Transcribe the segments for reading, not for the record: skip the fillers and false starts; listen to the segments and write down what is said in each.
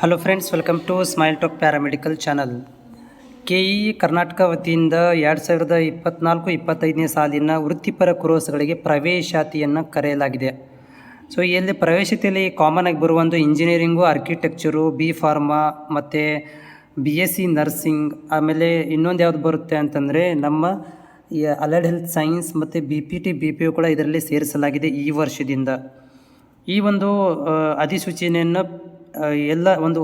Hello friends, welcome to smile talk paramedical channel. KE Karnataka ವತಿಯಿಂದ 2024-25ನೇ ಸಾಲಿನ ವೃತ್ತಿಪರ ಕೋರ್ಸ್ಗಳಿಗೆ ಪ್ರವೇಶಾತಿಯನ್ನು ಕರೆಯಲಾಗಿದೆ. ಸೊ ಇಲ್ಲಿ ಪ್ರವೇಶತೆಯಲ್ಲಿ ಕಾಮನ್ ಆಗಿ ಬರುವಂಥ ಇಂಜಿನಿಯರಿಂಗು, ಆರ್ಕಿಟೆಕ್ಚರು, ಬಿ ಫಾರ್ಮಾ ಮತ್ತು BSc ನರ್ಸಿಂಗ್, ಆಮೇಲೆ ಇನ್ನೊಂದು ಯಾವುದು ಬರುತ್ತೆ ಅಂತಂದರೆ ನಮ್ಮ ಅಲೈಡ್ ಹೆಲ್ತ್ ಸೈನ್ಸ್ ಮತ್ತು BPT BPO ಕೂಡ ಇದರಲ್ಲಿ ಸೇರಿಸಲಾಗಿದೆ ಈ ವರ್ಷದಿಂದ. ಈ ಒಂದು ಅಧಿಸೂಚನೆಯನ್ನು ಎಲ್ಲ ಒಂದು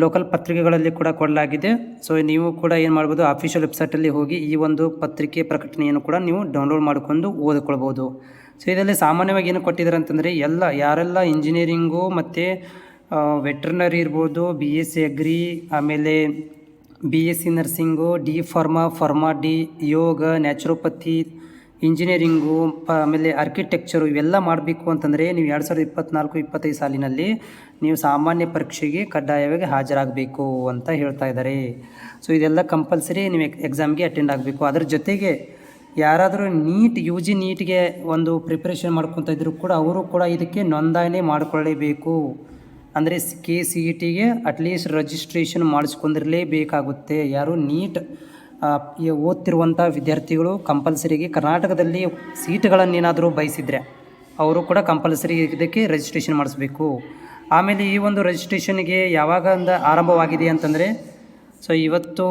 ಲೋಕಲ್ ಪತ್ರಿಕೆಗಳಲ್ಲಿ ಕೂಡ ಕೊಡಲಾಗಿದೆ. ಸೊ ನೀವು ಕೂಡ ಏನು ಮಾಡ್ಬೋದು, ಅಫಿಷಿಯಲ್ ವೆಬ್ಸೈಟಲ್ಲಿ ಹೋಗಿ ಈ ಒಂದು ಪತ್ರಿಕೆ ಪ್ರಕಟಣೆಯನ್ನು ಕೂಡ ನೀವು ಡೌನ್ಲೋಡ್ ಮಾಡಿಕೊಂಡು ಓದಿಕೊಳ್ಬೋದು. ಸೊ ಇದರಲ್ಲಿ ಸಾಮಾನ್ಯವಾಗಿ ಏನು ಕೊಟ್ಟಿದ್ದಾರೆ ಅಂತಂದರೆ ಯಾರೆಲ್ಲ ಇಂಜಿನಿಯರಿಂಗು ಮತ್ತು ವೆಟ್ರನರಿ ಇರ್ಬೋದು, BSc ಅಗ್ರಿ, ಆಮೇಲೆ BSc nursing, D pharma D, yoga, naturopathy, engineering, ಆಮೇಲೆ ಆರ್ಕಿಟೆಕ್ಚರು ಇವೆಲ್ಲ ಮಾಡಬೇಕು ಅಂತಂದರೆ ನೀವು 2024-25 ಸಾಲಿನಲ್ಲಿ ನೀವು ಸಾಮಾನ್ಯ ಪರೀಕ್ಷೆಗೆ ಕಡ್ಡಾಯವಾಗಿ ಹಾಜರಾಗಬೇಕು ಅಂತ ಹೇಳ್ತಾ ಇದ್ದಾರೆ. ಸೊ ಇದೆಲ್ಲ ಕಂಪಲ್ಸರಿ ನೀವು ಎಕ್ಸಾಮ್ಗೆ ಅಟೆಂಡ್ ಆಗಬೇಕು. ಅದರ ಜೊತೆಗೆ ಯಾರಾದರೂ UG ನೀಟ್ಗೆ ಒಂದು ಪ್ರಿಪ್ರೇಷನ್ ಮಾಡ್ಕೊತಾ ಇದ್ದರೂ ಕೂಡ ಅವರು ಕೂಡ ಇದಕ್ಕೆ ನೋಂದಣಿ ಮಾಡಿಕೊಳ್ಳಲೇಬೇಕು. ಅಂದರೆ KCETಗೆ ಅಟ್ಲೀಸ್ಟ್ ರಿಜಿಸ್ಟ್ರೇಷನ್ ಮಾಡಿಸ್ಕೊಂಡಿರಲೇಬೇಕಾಗುತ್ತೆ. ಯಾರು ನೀಟ್ ಓದ್ತಿರುವಂಥ ವಿದ್ಯಾರ್ಥಿಗಳು ಕಂಪಲ್ಸರಿಗೆ ಕರ್ನಾಟಕದಲ್ಲಿ ಸೀಟ್ಗಳನ್ನೇನಾದರೂ ಬಯಸಿದರೆ ಅವರು ಕೂಡ ಕಂಪಲ್ಸರಿ ಇದಕ್ಕೆ ರಿಜಿಸ್ಟ್ರೇಷನ್ ಮಾಡಿಸ್ಬೇಕು. ಆಮೇಲೆ ಈ ಒಂದು ರಿಜಿಸ್ಟ್ರೇಷನ್ಗೆ ಯಾವಾಗಿಂದ ಆರಂಭವಾಗಿದೆ ಅಂತಂದರೆ, ಸೊ ಇವತ್ತು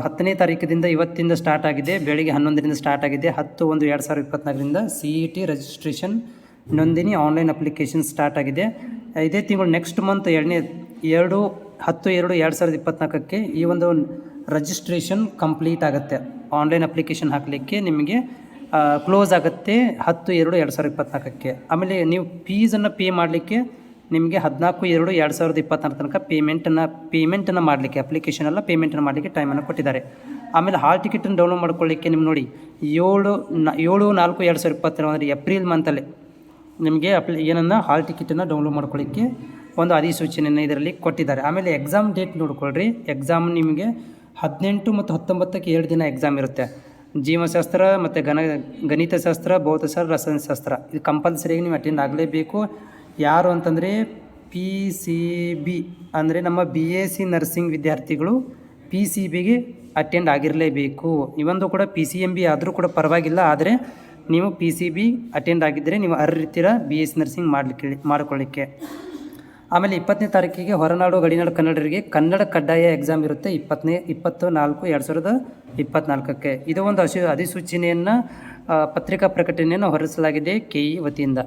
10ನೇ ತಾರೀಕಿನಿಂದ ಇವತ್ತಿಂದ ಸ್ಟಾರ್ಟ್ ಆಗಿದೆ. ಬೆಳಿಗ್ಗೆ 11ರಿಂದ ಸ್ಟಾರ್ಟ್ ಆಗಿದೆ. 10/1/2024ರಿಂದ CET ರಿಜಿಸ್ಟ್ರೇಷನ್ ನೋಂದಣಿ ಆನ್ಲೈನ್ ಅಪ್ಲಿಕೇಶನ್ ಸ್ಟಾರ್ಟ್ ಆಗಿದೆ. ಇದೇ ತಿಂಗಳು ನೆಕ್ಸ್ಟ್ ಮಂತ್ 2/10/2024ಕ್ಕೆ ಈ ಒಂದು ರಿಜಿಸ್ಟ್ರೇಷನ್ ಕಂಪ್ಲೀಟ್ ಆಗುತ್ತೆ. ಆನ್ಲೈನ್ ಅಪ್ಲಿಕೇಶನ್ ಹಾಕಲಿಕ್ಕೆ ನಿಮಗೆ ಕ್ಲೋಸ್ ಆಗುತ್ತೆ 10/2/2024ಕ್ಕೆ. ಆಮೇಲೆ ನೀವು ಫೀಸನ್ನು ಪೇ ಮಾಡಲಿಕ್ಕೆ ನಿಮಗೆ 14/2/2024 ತನಕ ಪೇಮೆಂಟನ್ನು ಮಾಡಲಿಕ್ಕೆ, ಅಪ್ಲಿಕೇಶನ್ ಎಲ್ಲ ಪೇಮೆಂಟನ್ನು ಮಾಡಲಿಕ್ಕೆ ಟೈಮನ್ನು ಕೊಟ್ಟಿದ್ದಾರೆ. ಆಮೇಲೆ ಹಾಲ್ ಟಿಕೆಟನ್ನು ಡೌನ್ಲೋಡ್ ಮಾಡ್ಕೊಳ್ಳಿಕ್ಕೆ ನಿಮ್ಗೆ ನೋಡಿ 7/4/2024 ಅಂದರೆ ಏಪ್ರಿಲ್ ಮಂತಲ್ಲಿ ನಿಮಗೆ ಹಾಲ್ ಟಿಕೆಟನ್ನು ಡೌನ್ಲೋಡ್ ಮಾಡ್ಕೊಳ್ಳಿಕ್ಕೆ ಒಂದು ಅಧಿಸೂಚನೆಯನ್ನು ಇದರಲ್ಲಿ ಕೊಟ್ಟಿದ್ದಾರೆ. ಆಮೇಲೆ ಎಕ್ಸಾಮ್ ಡೇಟ್ ನೋಡ್ಕೊಳ್ರಿ. ಎಕ್ಸಾಮ್ ನಿಮಗೆ 18 ಮತ್ತು 19ಕ್ಕೆ 2 ದಿನ ಎಕ್ಸಾಮ್ ಇರುತ್ತೆ. ಜೀವಶಾಸ್ತ್ರ ಮತ್ತು ಗಣಿತಶಾಸ್ತ್ರ, ಭೌತಶಾಸ್ತ್ರ, ರಸಾಯನಶಾಸ್ತ್ರ ಇದು ಕಂಪಲ್ಸರಿಯಾಗಿ ನೀವು ಅಟೆಂಡ್ ಆಗಲೇಬೇಕು. ಯಾರು ಅಂತಂದರೆ PCB ಅಂದರೆ ನಮ್ಮ BSc ನರ್ಸಿಂಗ್ ವಿದ್ಯಾರ್ಥಿಗಳು PCBಗೆ ಅಟೆಂಡ್ ಆಗಿರಲೇಬೇಕು. ಇವಂದು ಕೂಡ PCMB ಆದರೂ ಕೂಡ ಪರವಾಗಿಲ್ಲ, ಆದರೆ ನೀವು PCB ಅಟೆಂಡ್ ಆಗಿದ್ದರೆ ನೀವು ಅರ್ಹರಿರ್ತೀರ BSc ನರ್ಸಿಂಗ್ ಮಾಡಿಕೊಳ್ಳಿಕ್ಕೆ. ಆಮೇಲೆ 20ನೇ ತಾರೀಕಿಗೆ ಹೊರನಾಡು ಗಡಿನಾಡು ಕನ್ನಡರಿಗೆ ಕನ್ನಡ ಕಡ್ಡಾಯ ಎಕ್ಸಾಮ್ ಇರುತ್ತೆ 20/4/2024ಕ್ಕೆ. ಇದು ಒಂದು ಅಧಿಸೂಚನೆಯನ್ನು ಪತ್ರಿಕಾ ಪ್ರಕಟಣೆಯನ್ನು ಹೊರಡಿಸಲಾಗಿದೆ KE ವತಿಯಿಂದ.